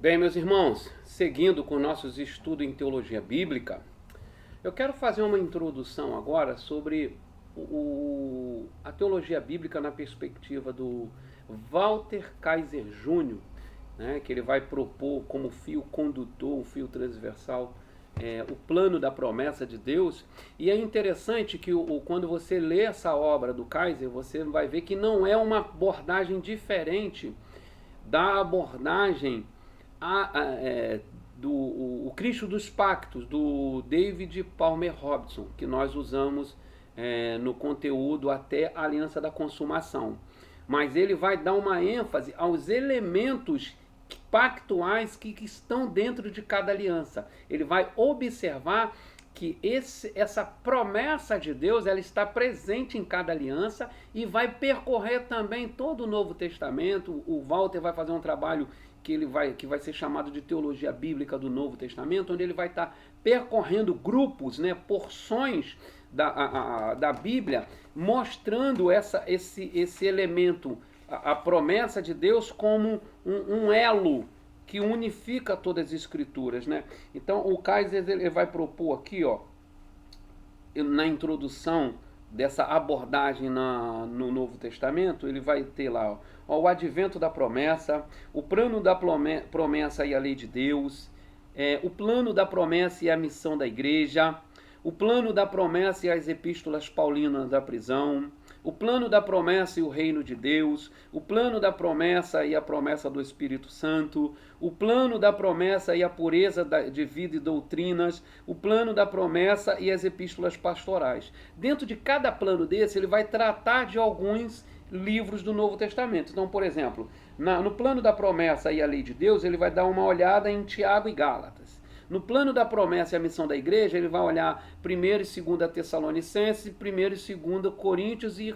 Bem, meus irmãos, seguindo com nossos estudos em teologia bíblica, eu quero fazer uma introdução agora sobre a teologia bíblica na perspectiva do Walter Kaiser Júnior, né, que ele vai propor como fio condutor, um fio transversal, o plano da promessa de Deus. E é interessante que quando você lê essa obra do Kaiser, você vai ver que não é uma abordagem diferente da abordagem o Cristo dos Pactos, do David Palmer Robson, que nós usamos no conteúdo até a Aliança da Consumação. Mas ele vai dar uma ênfase aos elementos pactuais que estão dentro de cada aliança. Ele vai observar que essa promessa de Deus, ela está presente em cada aliança e vai percorrer também todo o Novo Testamento. O Walter vai fazer um trabalho que vai ser chamado de teologia bíblica do Novo Testamento, onde ele vai estar percorrendo grupos, né, porções da Bíblia, mostrando esse elemento, a promessa de Deus como um elo que unifica todas as escrituras, né? Então o Kaiser ele vai propor aqui, na introdução dessa abordagem no Novo Testamento, ele vai ter lá o advento da promessa, o plano da promessa e a lei de Deus, o plano da promessa e a missão da igreja, o plano da promessa e as epístolas paulinas da prisão, o plano da promessa e o reino de Deus, o plano da promessa e a promessa do Espírito Santo, o plano da promessa e a pureza de vida e doutrinas, o plano da promessa e as epístolas pastorais. Dentro de cada plano desse, ele vai tratar de alguns livros do Novo Testamento. Então, por exemplo, no plano da promessa e a lei de Deus, ele vai dar uma olhada em Tiago e Gálatas. No plano da promessa e a missão da igreja, ele vai olhar 1ª e 2ª Tessalonicenses, 1ª e 2ª Coríntios e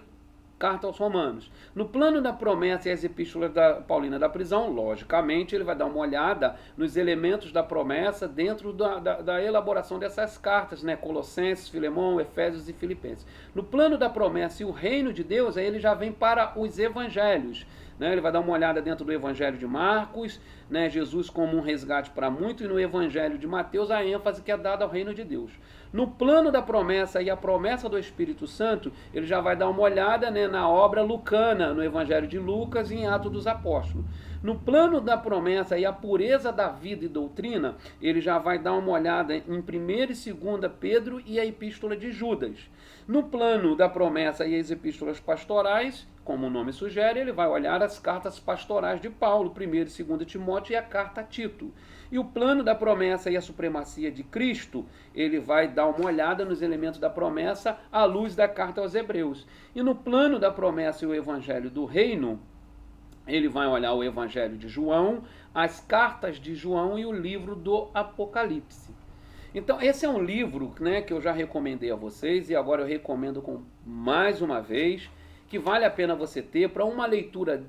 Carta aos Romanos. No plano da promessa e as epístolas Paulina da prisão, logicamente, ele vai dar uma olhada nos elementos da promessa dentro da elaboração dessas cartas, né? Colossenses, Filemão, Efésios e Filipenses. No plano da promessa e o reino de Deus, aí ele já vem para os evangelhos. Né? Ele vai dar uma olhada dentro do Evangelho de Marcos, né? Jesus como um resgate para muitos, e no Evangelho de Mateus a ênfase que é dada ao reino de Deus. No plano da promessa e a promessa do Espírito Santo, ele já vai dar uma olhada, né, na obra lucana, no Evangelho de Lucas e em Atos dos Apóstolos. No plano da promessa e a pureza da vida e doutrina, ele já vai dar uma olhada em 1ª e 2ª Pedro e a epístola de Judas. No plano da promessa e as epístolas pastorais, como o nome sugere, ele vai olhar as cartas pastorais de Paulo, 1ª e 2ª Timóteo e a carta a Tito. E o plano da promessa e a supremacia de Cristo, ele vai dar uma olhada nos elementos da promessa à luz da carta aos Hebreus. E no plano da promessa e o evangelho do reino, ele vai olhar o evangelho de João, as cartas de João e o livro do Apocalipse. Então, esse é um livro, né, que eu já recomendei a vocês e agora eu recomendo mais uma vez, que vale a pena você ter para uma leitura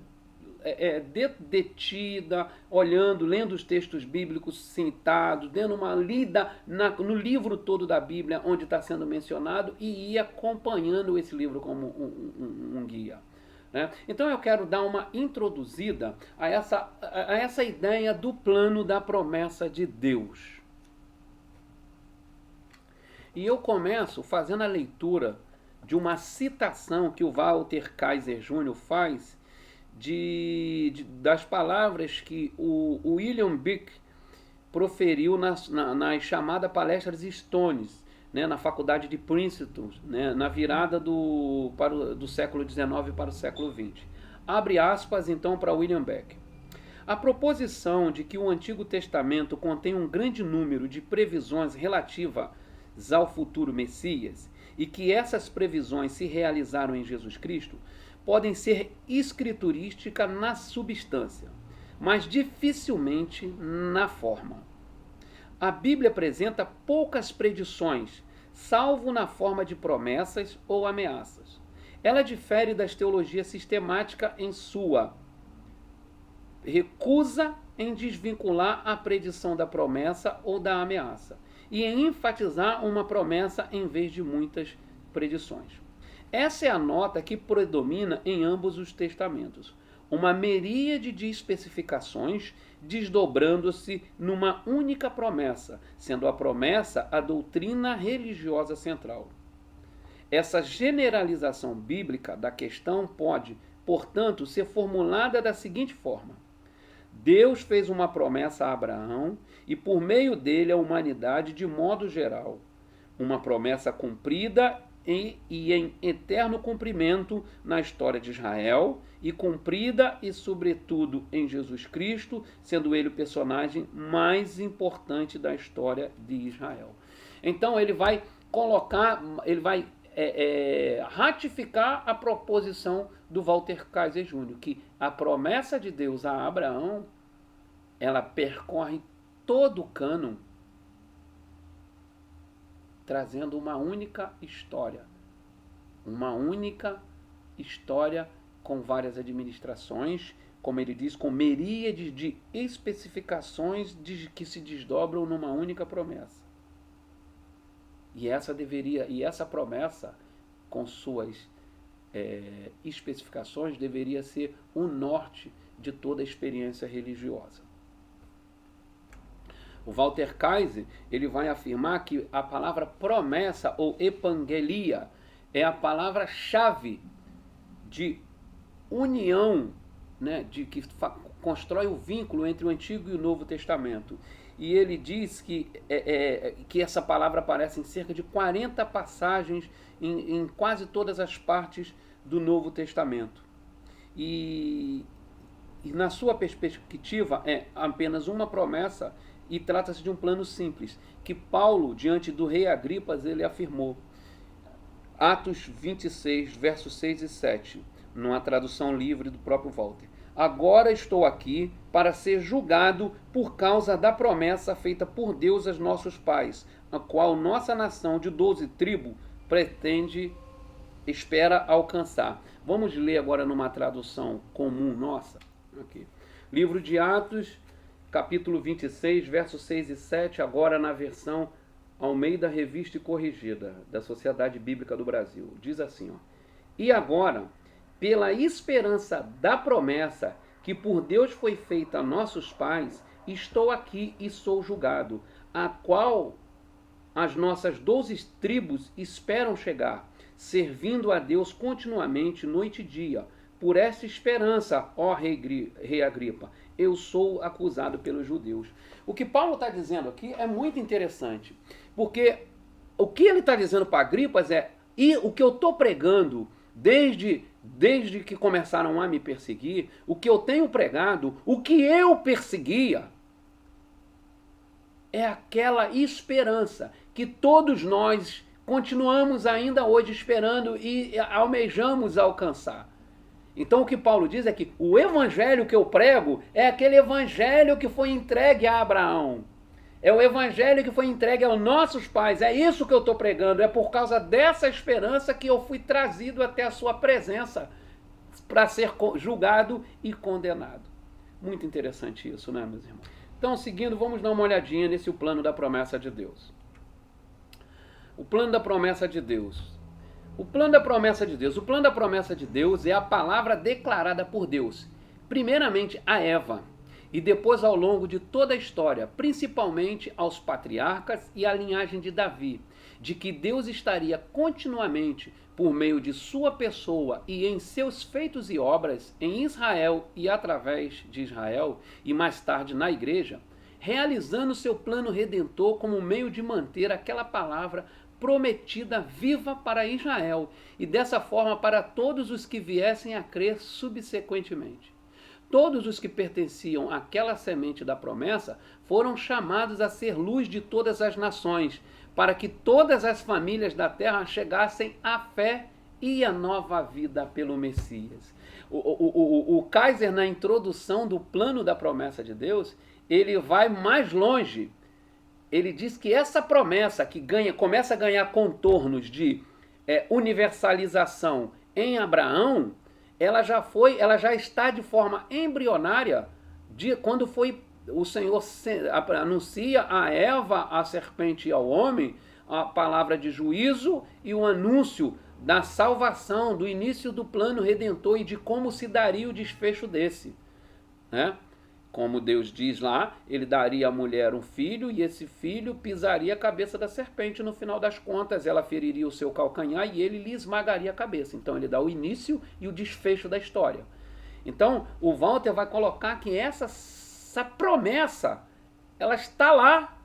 detida, olhando, lendo os textos bíblicos sentados, dando uma lida no livro todo da Bíblia onde está sendo mencionado e ir acompanhando esse livro como um guia. Né? Então eu quero dar uma introduzida a essa ideia do plano da promessa de Deus. E eu começo fazendo a leitura de uma citação que o Walter Kaiser Júnior faz das palavras que o William Bick proferiu nas chamadas palestras Stones, né, na faculdade de Princeton, né, na virada do século XIX para o século XX. Abre aspas então para William Bick. A proposição de que o Antigo Testamento contém um grande número de previsões relativas ao futuro Messias e que essas previsões se realizaram em Jesus Cristo podem ser escriturísticas na substância, mas dificilmente na forma. A Bíblia apresenta poucas predições, salvo na forma de promessas ou ameaças. Ela difere das teologias sistemáticas em sua recusa em desvincular a predição da promessa ou da ameaça e em enfatizar uma promessa em vez de muitas predições. Essa é a nota que predomina em ambos os testamentos. uma miríade de especificações desdobrando-se numa única promessa, sendo a promessa a doutrina religiosa central. Essa generalização bíblica da questão pode, portanto, ser formulada da seguinte forma: Deus fez uma promessa a Abraão e, por meio dele, a humanidade de modo geral. Uma promessa cumprida e em eterno cumprimento na história de Israel, e cumprida e, sobretudo, em Jesus Cristo, sendo ele o personagem mais importante da história de Israel. Então ele vai colocar, ele vai ratificar a proposição do Walter Kaiser Jr., que a promessa de Deus a Abraão, ela percorre todo o cânon, trazendo uma única história com várias administrações, como ele diz, com miríades de especificações que se desdobram numa única promessa. E essa promessa, com suas especificações, deveria ser o norte de toda a experiência religiosa. O Walter Kaiser, ele vai afirmar que a palavra promessa ou epangelia é a palavra-chave de união, né, que constrói o vínculo entre o Antigo e o Novo Testamento. E ele diz que essa palavra aparece em cerca de 40 passagens em quase todas as partes do Novo Testamento. E na sua perspectiva é apenas uma promessa e trata-se de um plano simples, que Paulo, diante do rei Agripas, ele afirmou. Atos 26, versos 6 e 7, numa tradução livre do próprio Walter. Agora estou aqui para ser julgado por causa da promessa feita por Deus aos nossos pais, a qual nossa nação de 12 tribos espera alcançar. Vamos ler agora numa tradução comum nossa. Aqui. Livro de Atos, capítulo 26, versos 6 e 7, agora na versão Almeida Revista e Corrigida, da Sociedade Bíblica do Brasil. Diz assim, ó: E agora, pela esperança da promessa que por Deus foi feita a nossos pais, estou aqui e sou julgado, a qual as nossas 12 tribos esperam chegar, servindo a Deus continuamente, noite e dia. Por essa esperança, ó rei Agripa, eu sou acusado pelos judeus. O que Paulo está dizendo aqui é muito interessante, porque o que ele está dizendo para Agripas e o que eu estou pregando desde que começaram a me perseguir, o que eu tenho pregado, o que eu perseguia, é aquela esperança que todos nós continuamos ainda hoje esperando e almejamos alcançar. Então o que Paulo diz é que o evangelho que eu prego é aquele evangelho que foi entregue a Abraão. É o evangelho que foi entregue aos nossos pais. É isso que eu estou pregando. É por causa dessa esperança que eu fui trazido até a sua presença para ser julgado e condenado. Muito interessante isso, né, meus irmãos? Então, seguindo, vamos dar uma olhadinha nesse plano da promessa de Deus. O plano da promessa de Deus. O plano da promessa de Deus. O plano da promessa de Deus é a palavra declarada por Deus, primeiramente a Eva, e depois ao longo de toda a história, principalmente aos patriarcas e à linhagem de Davi, de que Deus estaria continuamente, por meio de sua pessoa e em seus feitos e obras, em Israel e através de Israel, e mais tarde na igreja, realizando seu plano redentor como meio de manter aquela palavra prometida viva para Israel e dessa forma para todos os que viessem a crer subsequentemente. Todos os que pertenciam àquela semente da promessa foram chamados a ser luz de todas as nações, para que todas as famílias da terra chegassem à fé e à nova vida pelo Messias. O Kaiser, na introdução do plano da promessa de Deus, ele vai mais longe. Ele diz que essa promessa que começa a ganhar contornos de universalização em Abraão, ela já está de forma embrionária quando o Senhor anuncia a Eva, a serpente e ao homem a palavra de juízo e o anúncio da salvação, do início do plano redentor e de como se daria o desfecho desse, né? Como Deus diz lá, ele daria à mulher um filho e esse filho pisaria a cabeça da serpente. No final das contas, ela feriria o seu calcanhar e ele lhe esmagaria a cabeça. Então ele dá o início e o desfecho da história. Então o Walter vai colocar que essa promessa, ela está lá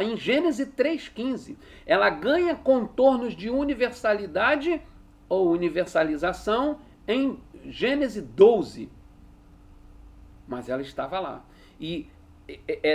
em Gênesis 3,15. Ela ganha contornos de universalidade ou universalização em Gênesis 12. Mas ela estava lá. E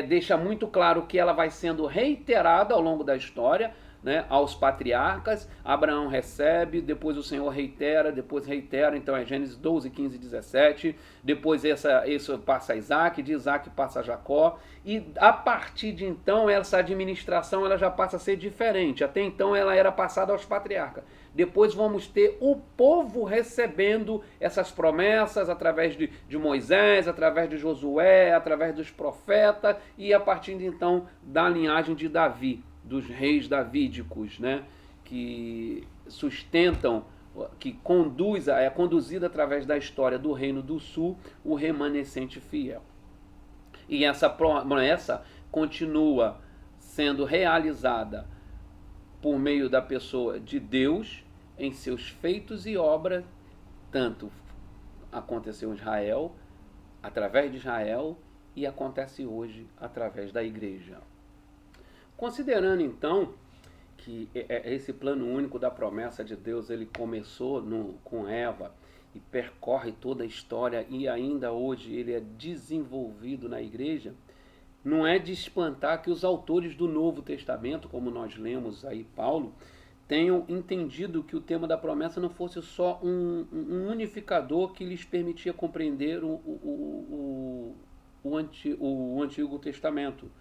deixa muito claro que ela vai sendo reiterada ao longo da história, né, aos patriarcas. Abraão recebe, depois o Senhor reitera, depois reitera. Então é Gênesis 12, 15 e 17. Depois isso passa a Isaac, de Isaac passa a Jacó. E a partir de então, essa administração ela já passa a ser diferente. Até então ela era passada aos patriarcas. Depois vamos ter o povo recebendo essas promessas através de Moisés, através de Josué, através dos profetas e a partir de então da linhagem de Davi, dos reis davídicos, né, que sustentam, que é conduzida através da história do Reino do Sul, o remanescente fiel. E essa promessa continua sendo realizada por meio da pessoa de Deus em seus feitos e obras, tanto aconteceu em Israel, através de Israel, e acontece hoje através da igreja. Considerando então que esse plano único da promessa de Deus, ele começou com Eva e percorre toda a história e ainda hoje ele é desenvolvido na igreja, não é de espantar que os autores do Novo Testamento, como nós lemos aí Paulo, tenham entendido que o tema da promessa não fosse só um unificador que lhes permitia compreender o Antigo Testamento,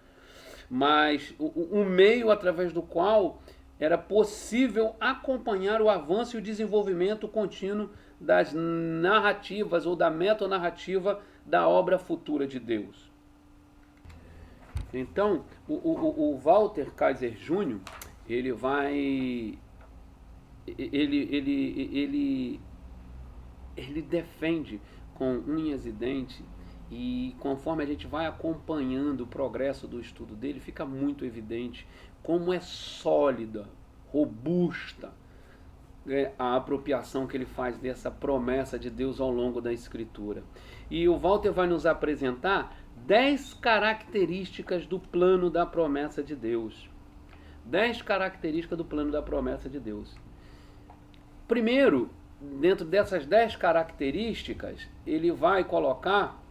mas um meio através do qual era possível acompanhar o avanço e o desenvolvimento contínuo das narrativas ou da metonarrativa da obra futura de Deus. Então, o Walter Kaiser Jr., ele defende com unhas e dentes, e conforme a gente vai acompanhando o progresso do estudo dele, fica muito evidente como é sólida, robusta, a apropriação que ele faz dessa promessa de Deus ao longo da Escritura. E o Walter vai nos apresentar 10 características do plano da promessa de Deus. 10 características do plano da promessa de Deus. Primeiro, dentro dessas 10 características, ele vai colocar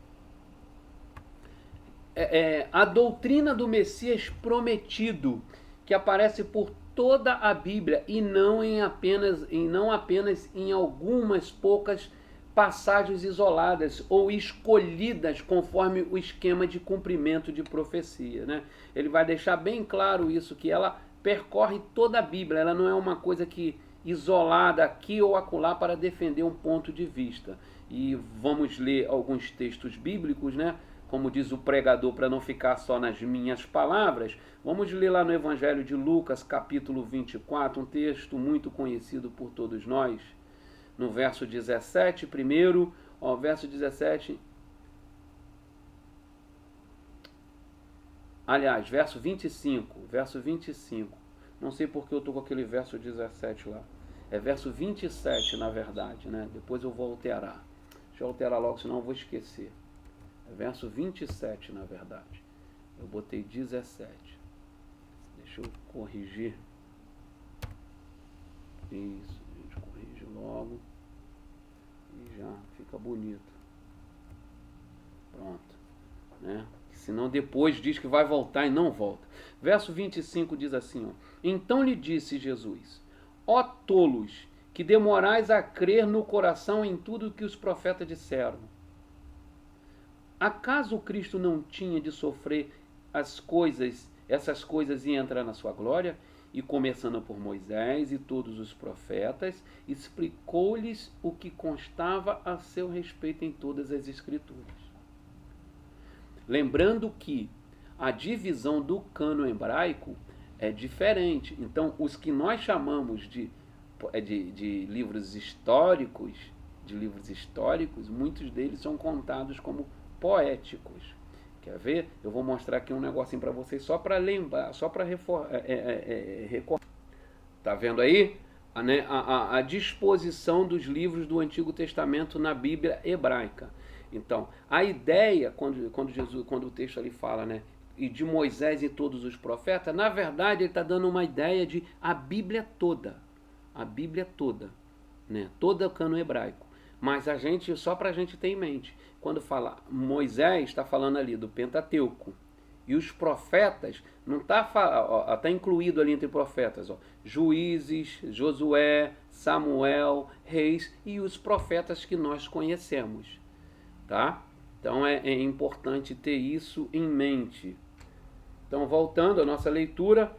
a doutrina do Messias prometido, que aparece por toda a Bíblia e não apenas em algumas poucas passagens isoladas ou escolhidas conforme o esquema de cumprimento de profecia, né? Ele vai deixar bem claro isso, que ela percorre toda a Bíblia, ela não é uma coisa que isolada aqui ou acolá para defender um ponto de vista. E vamos ler alguns textos bíblicos, né? Como diz o pregador, para não ficar só nas minhas palavras, vamos ler lá no Evangelho de Lucas, capítulo 24, um texto muito conhecido por todos nós. No verso 17, primeiro, verso 17. Aliás, verso 25. Não sei porque eu estou com aquele verso 17 lá. É verso 27, na verdade, né? Depois eu vou alterar. Deixa eu alterar logo, senão eu vou esquecer. É verso 27, na verdade. Eu botei 17. Deixa eu corrigir. Isso, a gente corrige logo. E já fica bonito. Pronto. Né? Senão depois diz que vai voltar e não volta. Verso 25 diz assim, ó: Então lhe disse Jesus: Ó tolos, que demorais a crer no coração em tudo que os profetas disseram. Acaso Cristo não tinha de sofrer essas coisas e entrar na sua glória? E começando por Moisés e todos os profetas, explicou-lhes o que constava a seu respeito em todas as Escrituras. Lembrando que a divisão do cânon hebraico é diferente. Então, os que nós chamamos de de livros históricos, muitos deles são contados como poéticos. Quer ver? Eu vou mostrar aqui um negocinho para vocês só para lembrar, só para recordar. Tá vendo aí? A disposição dos livros do Antigo Testamento na Bíblia hebraica. Então, a ideia, quando o texto ali fala, né, e de Moisés e todos os profetas, na verdade ele está dando uma ideia de a Bíblia toda, né, toda o cano hebraico. Mas só para a gente ter em mente, quando fala Moisés, está falando ali do Pentateuco. E os profetas, não está incluído ali entre profetas, Juízes, Josué, Samuel, Reis e os profetas que nós conhecemos. Tá? Então é importante ter isso em mente. Então, voltando à nossa leitura,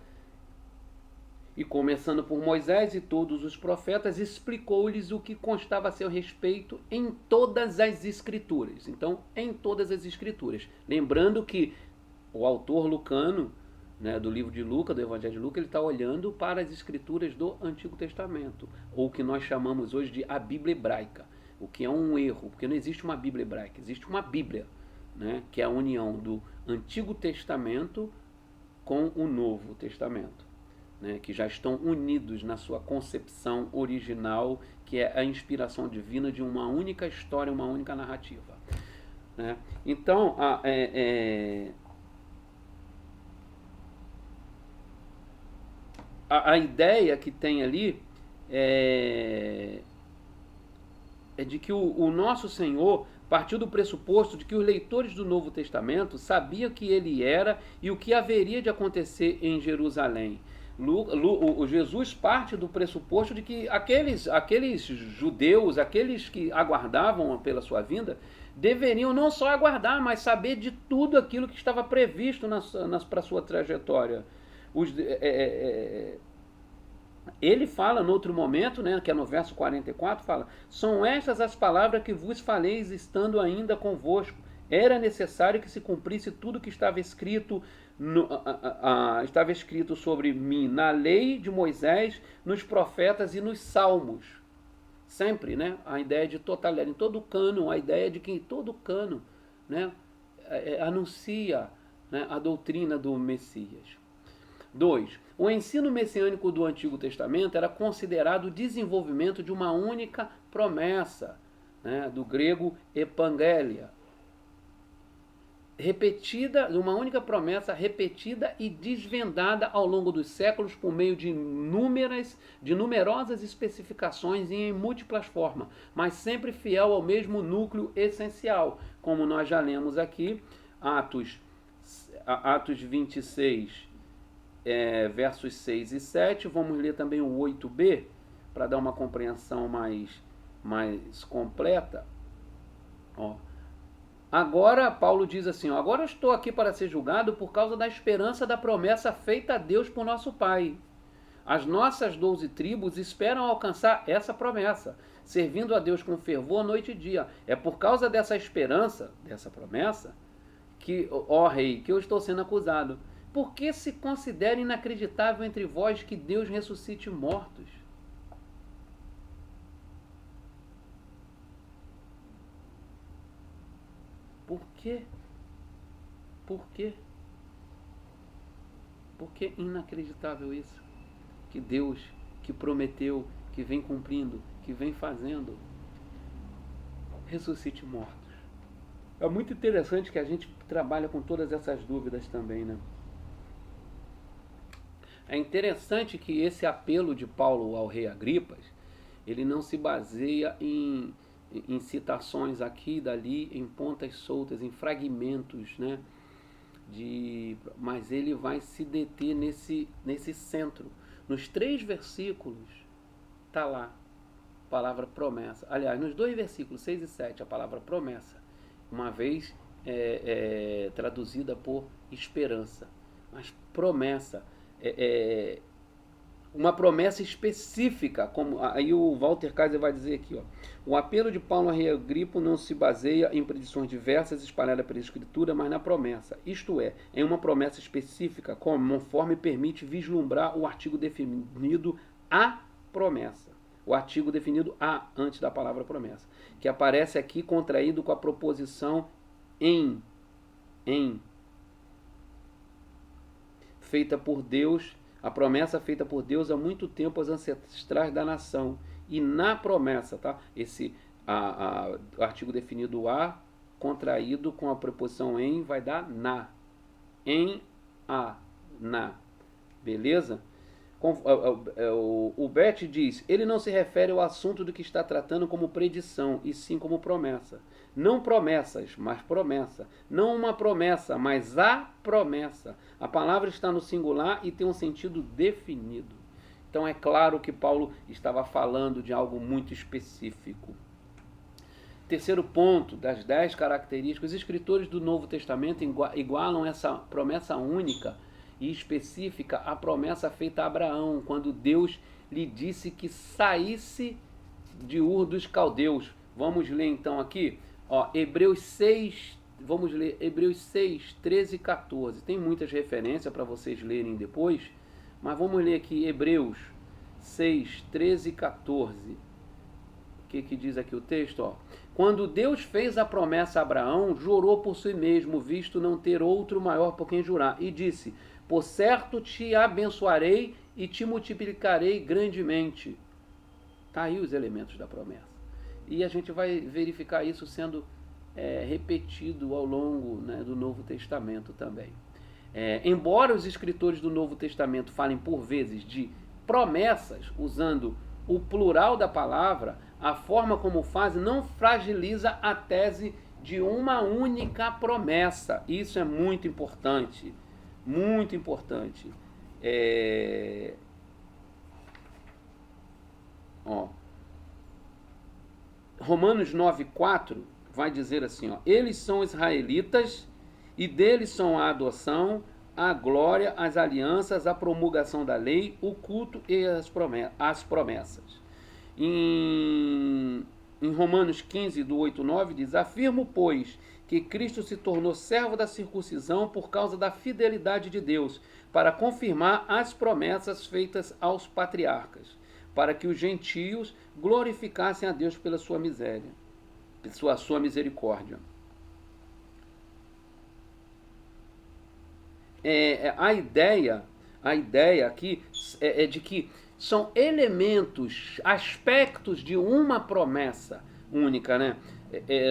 e começando por Moisés e todos os profetas, explicou-lhes o que constava a seu respeito em todas as Escrituras. Então, em todas as Escrituras. Lembrando que o autor lucano, né, do livro de Lucas, do Evangelho de Lucas, ele está olhando para as Escrituras do Antigo Testamento, ou o que nós chamamos hoje de a Bíblia hebraica, o que é um erro, porque não existe uma Bíblia hebraica, existe uma Bíblia, né, que é a união do Antigo Testamento com o Novo Testamento, né, que já estão unidos na sua concepção original, que é a inspiração divina de uma única história, uma única narrativa. Né? Então, a ideia que tem ali é de que o nosso Senhor partiu do pressuposto de que os leitores do Novo Testamento sabiam que ele era e o que haveria de acontecer em Jerusalém. Jesus parte do pressuposto de que aqueles judeus, aqueles que aguardavam pela sua vinda, deveriam não só aguardar, mas saber de tudo aquilo que estava previsto para a sua trajetória. Ele fala no outro momento, né, que é no verso 44, fala: são estas as palavras que vos faleis estando ainda convosco. Era necessário que se cumprisse tudo que estava escrito sobre mim na lei de Moisés, nos profetas e nos salmos. Sempre, né, a ideia de totalidade. Em todo o cânon, a ideia de que em todo o cânon, né, anuncia, né, a doutrina do Messias. 2. O ensino messiânico do Antigo Testamento era considerado o desenvolvimento de uma única promessa, né, do grego epangelia, repetida, uma única promessa repetida e desvendada ao longo dos séculos por meio de numerosas especificações e em múltiplas formas, mas sempre fiel ao mesmo núcleo essencial, como nós já lemos aqui, Atos 26, versos 6 e 7, vamos ler também o 8b, para dar uma compreensão mais completa. Agora, Paulo diz assim, agora eu estou aqui para ser julgado por causa da esperança da promessa feita a Deus por nosso Pai. As nossas 12 tribos esperam alcançar essa promessa, servindo a Deus com fervor noite e dia. É por causa dessa esperança, dessa promessa, que, ó rei, que eu estou sendo acusado. Por que se considera inacreditável entre vós que Deus ressuscite mortos? Por quê? Por quê? Por que inacreditável isso? Que Deus, que prometeu, que vem cumprindo, que vem fazendo, ressuscite mortos. É muito interessante que a gente trabalha com todas essas dúvidas também, né? É interessante que esse apelo de Paulo ao rei Agripas, ele não se baseia em citações aqui e dali, em pontas soltas, em fragmentos, né? Mas ele vai se deter nesse centro. Nos 3 versículos, está lá a palavra promessa. Aliás, nos 2 versículos, 6 e 7, a palavra promessa, uma vez traduzida por esperança. Mas promessa, uma promessa específica, como aí o Walter Kaiser vai dizer aqui, o apelo de Paulo a rei Agripa não se baseia em predições diversas espalhadas pela Escritura, mas na promessa, isto é, em uma promessa específica, conforme permite vislumbrar o artigo definido a promessa. O artigo definido a antes da palavra promessa, que aparece aqui contraído com a proposição em, feita por Deus, a promessa feita por Deus há muito tempo aos ancestrais da nação. E na promessa, tá? O artigo definido a, contraído com a preposição em, vai dar na. Em, a, na. Beleza? O Bert diz, ele não se refere ao assunto do que está tratando como predição, e sim como promessa. Não promessas, mas promessa. Não uma promessa, mas a promessa. A palavra está no singular e tem um sentido definido. Então é claro que Paulo estava falando de algo muito específico. Terceiro ponto, das 10 características, os escritores do Novo Testamento igualam essa promessa única e específica à promessa feita a Abraão, quando Deus lhe disse que saísse de Ur dos Caldeus. Vamos ler então aqui, Hebreus 6, vamos ler Hebreus 6, 13 e 14. Tem muitas referências para vocês lerem depois, mas vamos ler aqui Hebreus 6, 13 e 14. O que diz aqui o texto? Quando Deus fez a promessa a Abraão, jurou por si mesmo, visto não ter outro maior por quem jurar, e disse, por certo te abençoarei e te multiplicarei grandemente. Está aí os elementos da promessa. E a gente vai verificar isso sendo repetido ao longo, né, do Novo Testamento também. Embora os escritores do Novo Testamento falem por vezes de promessas, usando o plural da palavra, a forma como fazem não fragiliza a tese de uma única promessa. Isso é muito importante. Muito importante. Romanos 9,4 vai dizer assim, eles são israelitas e deles são a adoção, a glória, as alianças, a promulgação da lei, o culto e as promessas. Em Romanos 15, do 8-9, diz, afirmo, pois, que Cristo se tornou servo da circuncisão por causa da fidelidade de Deus, para confirmar as promessas feitas aos patriarcas, para que os gentios glorificassem a Deus pela sua misericórdia. A ideia aqui é de que são elementos, aspectos de uma promessa única, né?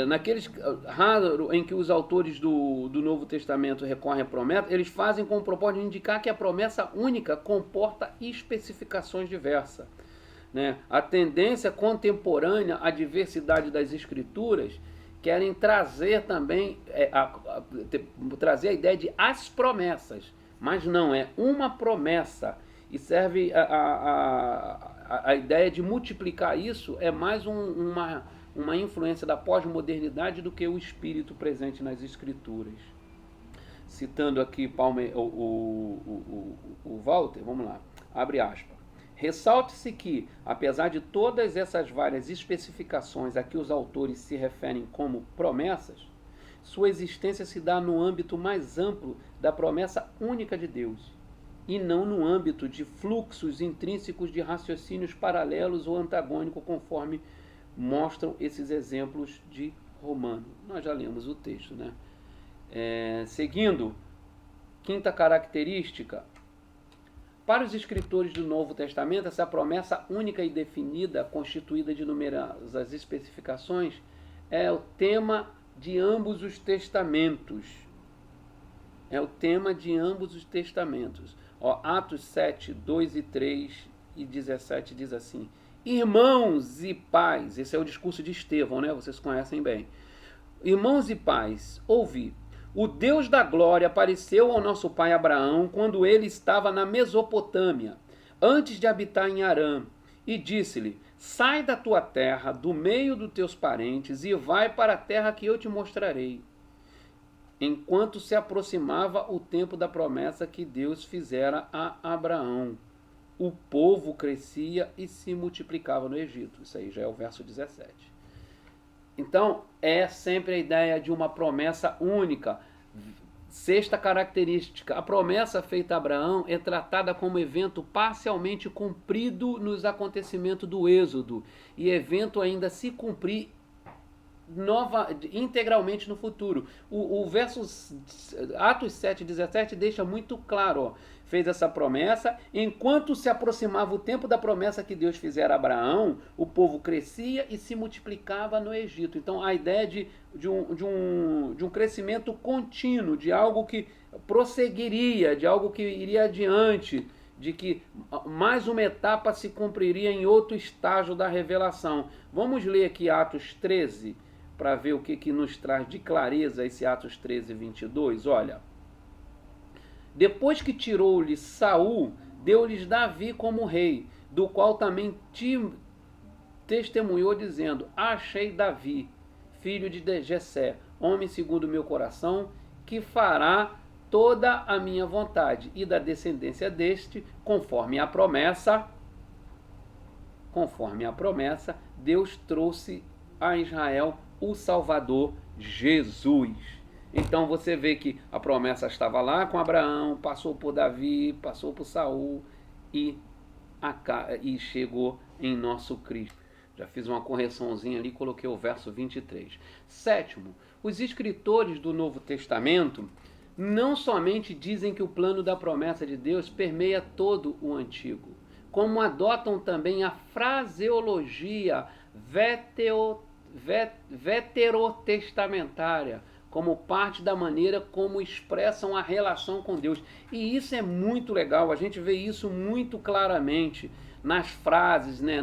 Naqueles raro em que os autores do Novo Testamento recorrem à promessa, eles fazem com o propósito de indicar que a promessa única comporta especificações diversas, né? A tendência contemporânea à diversidade das escrituras querem trazer também, trazer a ideia de as promessas, mas não, é uma promessa, e serve a ideia de multiplicar isso, é mais uma influência da pós-modernidade do que o espírito presente nas escrituras. Citando aqui o Walter, vamos lá, abre aspas. Ressalte-se que, apesar de todas essas várias especificações a que os autores se referem como promessas, sua existência se dá no âmbito mais amplo da promessa única de Deus, e não no âmbito de fluxos intrínsecos de raciocínios paralelos ou antagônicos, conforme mostram esses exemplos de Romano. Nós já lemos o texto, né? Seguindo, quinta característica. Para os escritores do Novo Testamento, essa promessa única e definida, constituída de numerosas especificações, é o tema de ambos os testamentos. É o tema de ambos os testamentos. Atos 7, 2 e 3 e 17 diz assim, irmãos e pais, esse é o discurso de Estevão, né? Vocês conhecem bem. Irmãos e pais, ouvi. O Deus da glória apareceu ao nosso pai Abraão quando ele estava na Mesopotâmia, antes de habitar em Harã, e disse-lhe, sai da tua terra, do meio dos teus parentes, e vai para a terra que eu te mostrarei. Enquanto se aproximava o tempo da promessa que Deus fizera a Abraão, o povo crescia e se multiplicava no Egito. Isso aí já é o verso 17. Então, é sempre a ideia de uma promessa única, Sexta característica, a promessa feita a Abraão é tratada como evento parcialmente cumprido nos acontecimentos do Êxodo, e evento ainda se cumprir integralmente no futuro. O verso Atos 7,17 deixa muito claro, ó, fez essa promessa, enquanto se aproximava o tempo da promessa que Deus fizera a Abraão, o povo crescia e se multiplicava no Egito. Então a ideia de um crescimento contínuo, de algo que prosseguiria, de algo que iria adiante, de que mais uma etapa se cumpriria em outro estágio da revelação. Vamos ler aqui Atos 13, para ver o que nos traz de clareza esse Atos 13, 22. Olha, depois que tirou-lhe Saul, deu-lhes Davi como rei, do qual também testemunhou, dizendo: achei Davi, filho de Jessé, homem segundo o meu coração, que fará toda a minha vontade, e da descendência deste, conforme a promessa, Deus trouxe a Israel o Salvador Jesus. Então você vê que a promessa estava lá com Abraão, passou por Davi, passou por Saul e chegou em nosso Cristo. Já fiz uma correçãozinha ali, coloquei o verso 23. Sétimo, os escritores do Novo Testamento não somente dizem que o plano da promessa de Deus permeia todo o Antigo, como adotam também a fraseologia veterotestamentária como parte da maneira como expressam a relação com Deus. E isso é muito legal, a gente vê isso muito claramente nas frases, né,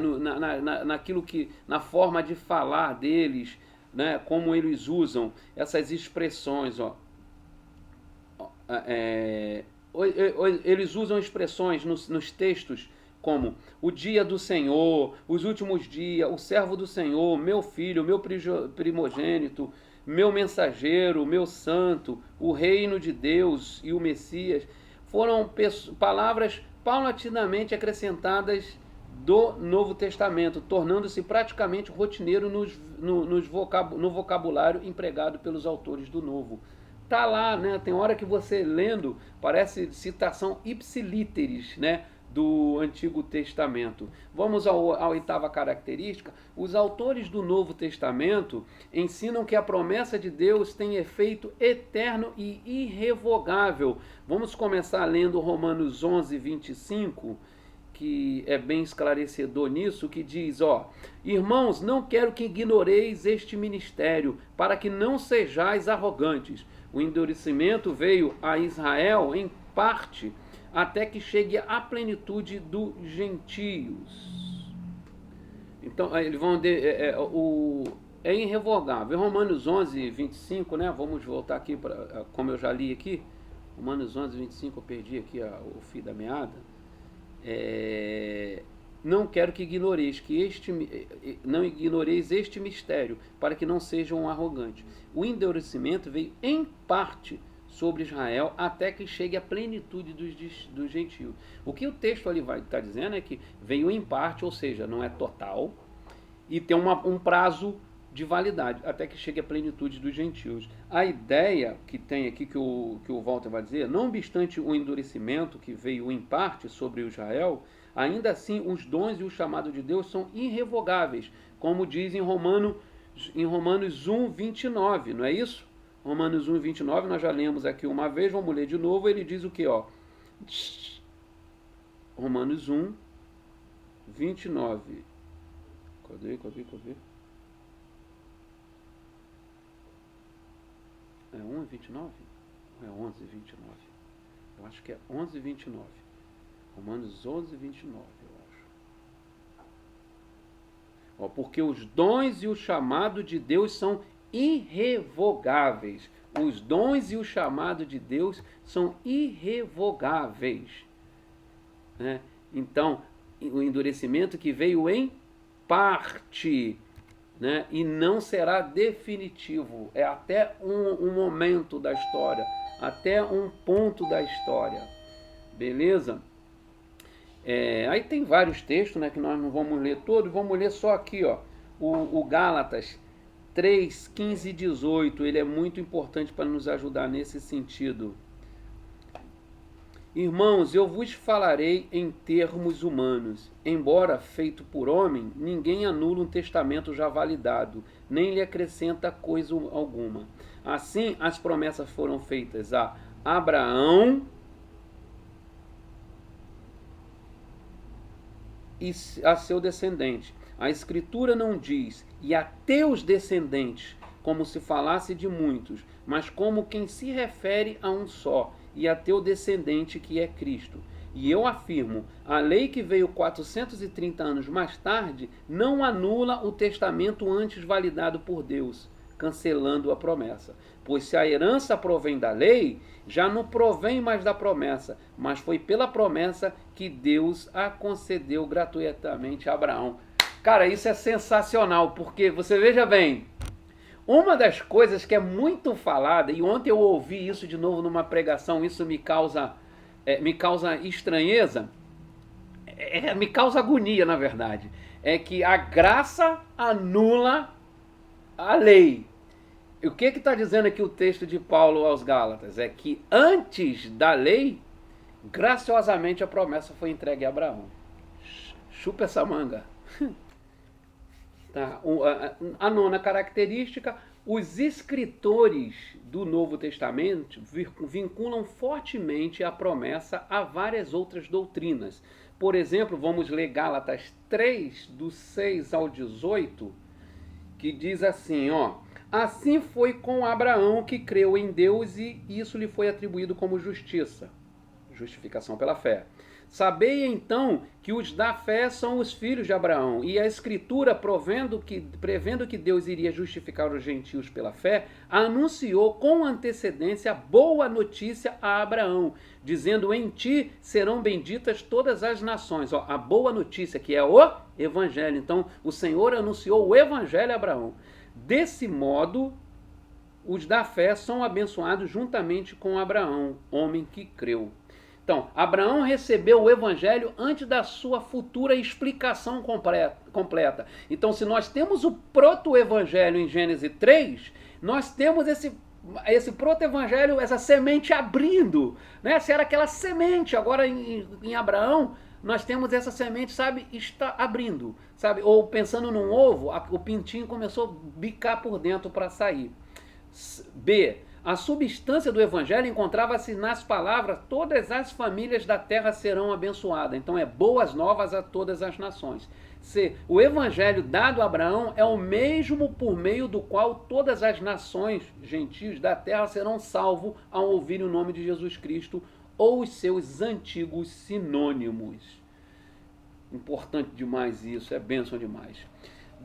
naquilo que, na forma de falar deles, né, como eles usam essas expressões, ó. Eles usam expressões nos textos como o dia do Senhor, os últimos dias, o servo do Senhor, meu filho, meu primogênito, meu mensageiro, meu santo, o reino de Deus e o Messias. Foram palavras paulatinamente acrescentadas do Novo Testamento, tornando-se praticamente rotineiro no vocabulário empregado pelos autores do Novo. Tá lá, né? Tem hora que você lendo, parece citação ipsilíteris, né, do Antigo Testamento. Vamos à oitava característica. Os autores do Novo Testamento ensinam que a promessa de Deus tem efeito eterno e irrevogável. Vamos começar lendo Romanos 11, 25, que é bem esclarecedor nisso, que diz, ó: irmãos, não quero que ignoreis este ministério, para que não sejais arrogantes. O endurecimento veio a Israel em parte, até que chegue à plenitude dos gentios. Então, eles vão é irrevogável. Romanos 11, 25, né? Vamos voltar aqui, como eu já li aqui. Romanos 11, 25, eu perdi aqui o fio da meada. Não quero que ignoreis este mistério, para que não sejam arrogantes. O endurecimento veio em parte sobre Israel, até que chegue à plenitude dos gentios. O que o texto ali vai estar dizendo é que veio em parte, ou seja, não é total, e tem um prazo de validade, até que chegue à plenitude dos gentios. A ideia que tem aqui, que o Walter vai dizer, não obstante o endurecimento que veio em parte sobre Israel, ainda assim os dons e o chamado de Deus são irrevogáveis, como diz em Romanos 1, 29, não é isso? Romanos 1, 29, nós já lemos aqui uma vez, vamos ler de novo, ele diz o que, ó? Romanos 1, 29. Cadê? É 1, 29? Ou é 11, 29? Eu acho que é 11, 29. Romanos 11, 29, eu acho. Ó, porque os dons e o chamado de Deus são irrevogáveis. Os dons e o chamado de Deus são irrevogáveis, né? Então, o endurecimento que veio em parte, né? E não será definitivo. É até um momento da história, até um ponto da história. Beleza? Aí tem vários textos, né, que nós não vamos ler todos, vamos ler só aqui, ó, o Gálatas 3, 15 e 18, ele é muito importante para nos ajudar nesse sentido. Irmãos, eu vos falarei em termos humanos. Embora feito por homem, ninguém anula um testamento já validado, nem lhe acrescenta coisa alguma. Assim, as promessas foram feitas a Abraão e a seu descendente. A Escritura não diz, e a teus descendentes, como se falasse de muitos, mas como quem se refere a um só, e a teu descendente, que é Cristo. E eu afirmo, a lei que veio 430 anos mais tarde não anula o testamento antes validado por Deus, cancelando a promessa. Pois se a herança provém da lei, já não provém mais da promessa, mas foi pela promessa que Deus a concedeu gratuitamente a Abraão. Cara, isso é sensacional, porque você veja bem, uma das coisas que é muito falada, e ontem eu ouvi isso de novo numa pregação, isso me causa estranheza, me causa agonia, na verdade, é que a graça anula a lei. E o que está dizendo aqui o texto de Paulo aos Gálatas? É que antes da lei, graciosamente a promessa foi entregue a Abraão. Chupa essa manga. Tá. A nona característica, os escritores do Novo Testamento vinculam fortemente a promessa a várias outras doutrinas. Por exemplo, vamos ler Gálatas 3, do 6 ao 18, que diz assim, ó: assim foi com Abraão, que creu em Deus e isso lhe foi atribuído como justiça, justificação pela fé. Sabei então que os da fé são os filhos de Abraão, e a Escritura, prevendo que Deus iria justificar os gentios pela fé, anunciou com antecedência boa notícia a Abraão, dizendo: em ti serão benditas todas as nações. Ó, a boa notícia, que é o Evangelho. Então, o Senhor anunciou o Evangelho a Abraão. Desse modo, os da fé são abençoados juntamente com Abraão, homem que creu. Então, Abraão recebeu o Evangelho antes da sua futura explicação completa. Então, se nós temos o proto-evangelho em Gênesis 3, nós temos esse proto-evangelho, essa semente abrindo, né? Se era aquela semente, agora em Abraão, nós temos essa semente, sabe, está abrindo, sabe? Ou pensando num ovo, o pintinho começou a bicar por dentro para sair. B. A substância do evangelho encontrava-se nas palavras: todas as famílias da terra serão abençoadas. Então é boas novas a todas as nações. C. O evangelho dado a Abraão é o mesmo por meio do qual todas as nações gentios da terra serão salvos ao ouvirem o nome de Jesus Cristo ou os seus antigos sinônimos. Importante demais isso, é bênção demais.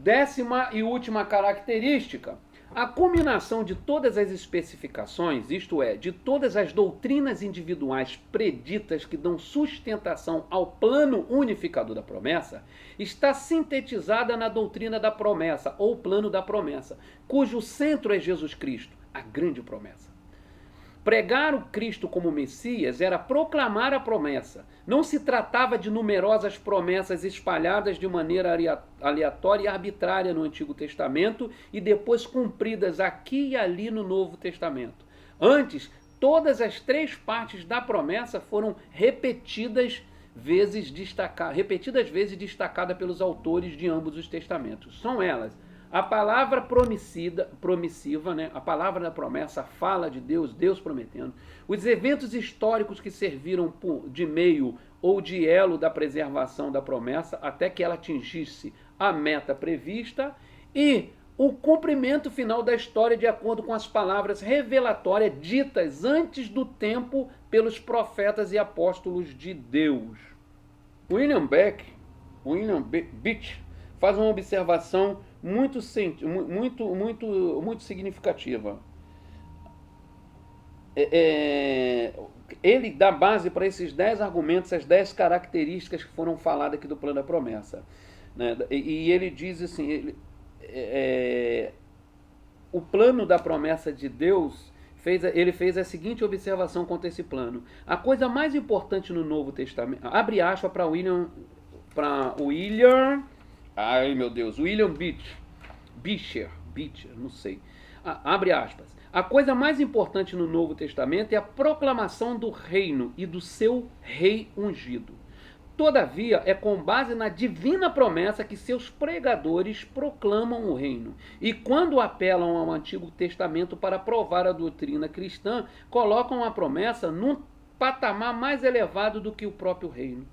10ª e última característica: a combinação de todas as especificações, isto é, de todas as doutrinas individuais preditas que dão sustentação ao plano unificador da promessa, está sintetizada na doutrina da promessa, ou plano da promessa, cujo centro é Jesus Cristo, a grande promessa. Pregar o Cristo como Messias era proclamar a promessa. Não se tratava de numerosas promessas espalhadas de maneira aleatória e arbitrária no Antigo Testamento e depois cumpridas aqui e ali no Novo Testamento. Antes, todas as 3 partes da promessa foram repetidas vezes destacadas pelos autores de ambos os testamentos. São elas: a palavra promissiva, né? A palavra da promessa, a fala de Deus, Deus prometendo. Os eventos históricos que serviram de meio ou de elo da preservação da promessa até que ela atingisse a meta prevista. E o cumprimento final da história de acordo com as palavras revelatórias ditas antes do tempo pelos profetas e apóstolos de Deus. William Beach faz uma observação muito significativa. Ele dá base para esses 10 argumentos, as 10 características que foram faladas aqui do plano da promessa, né? E ele diz assim, o plano da promessa de Deus, ele fez a seguinte observação quanto a esse plano: a coisa mais importante no Novo Testamento, abre aspas para William Beach. Beecher, não sei. Abre aspas. A coisa mais importante no Novo Testamento é a proclamação do reino e do seu rei ungido. Todavia, é com base na divina promessa que seus pregadores proclamam o reino. E quando apelam ao Antigo Testamento para provar a doutrina cristã, colocam a promessa num patamar mais elevado do que o próprio reino.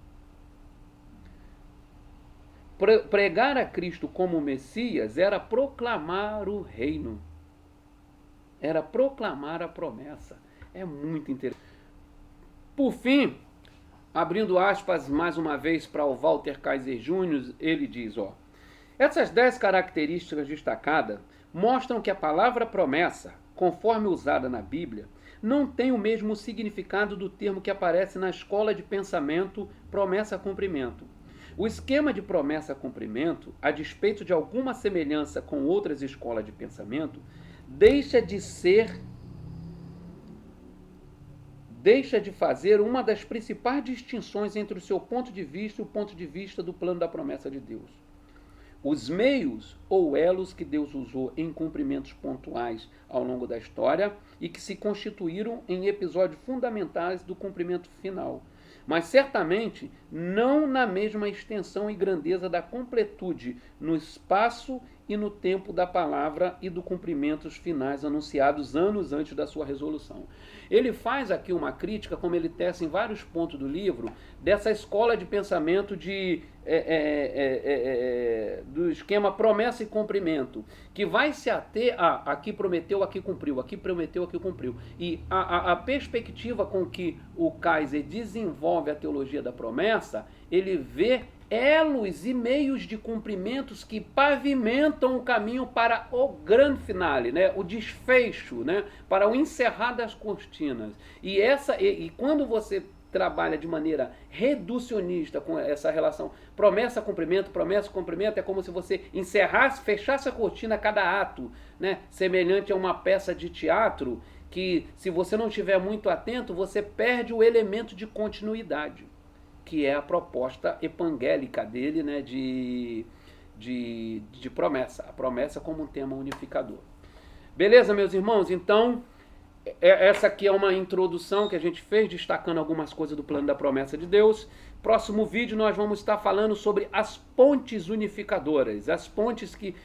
Pregar a Cristo como Messias era proclamar o reino. Era proclamar a promessa. É muito interessante. Por fim, abrindo aspas mais uma vez para o Walter Kaiser Jr., ele diz, essas 10 características destacadas mostram que a palavra promessa, conforme usada na Bíblia, não tem o mesmo significado do termo que aparece na escola de pensamento promessa-cumprimento. O esquema de promessa-cumprimento, a despeito de alguma semelhança com outras escolas de pensamento, deixa de fazer uma das principais distinções entre o seu ponto de vista e o ponto de vista do plano da promessa de Deus. Os meios ou elos que Deus usou em cumprimentos pontuais ao longo da história e que se constituíram em episódios fundamentais do cumprimento final, mas certamente não na mesma extensão e grandeza da completude no espaço e no tempo da palavra e dos cumprimentos finais anunciados anos antes da sua resolução. Ele faz aqui uma crítica, como ele tece em vários pontos do livro, dessa escola de pensamento do esquema promessa e cumprimento, que vai se ater a aqui prometeu, aqui cumpriu, aqui prometeu, aqui cumpriu. E a perspectiva com que o Kaiser desenvolve a teologia da promessa, ele vê elos e meios de cumprimentos que pavimentam o caminho para o grande finale, né? O desfecho, né? Para o encerrar das cortinas. E quando você trabalha de maneira reducionista com essa relação promessa-cumprimento, é como se você encerrasse, fechasse a cortina a cada ato, né? Semelhante a uma peça de teatro que, se você não estiver muito atento, você perde o elemento de continuidade, que é a proposta evangélica dele, né, de promessa. A promessa como um tema unificador. Beleza, meus irmãos? Então, essa aqui é uma introdução que a gente fez, destacando algumas coisas do plano da promessa de Deus. Próximo vídeo nós vamos estar falando sobre as pontes unificadoras, as pontes que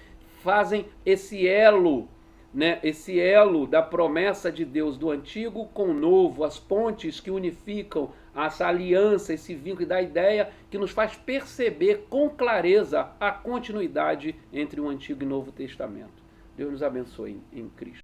fazem esse elo, né, esse elo da promessa de Deus do antigo com o novo, as pontes que unificam essa aliança, esse vínculo, e da ideia que nos faz perceber com clareza a continuidade entre o Antigo e o Novo Testamento. Deus nos abençoe em Cristo.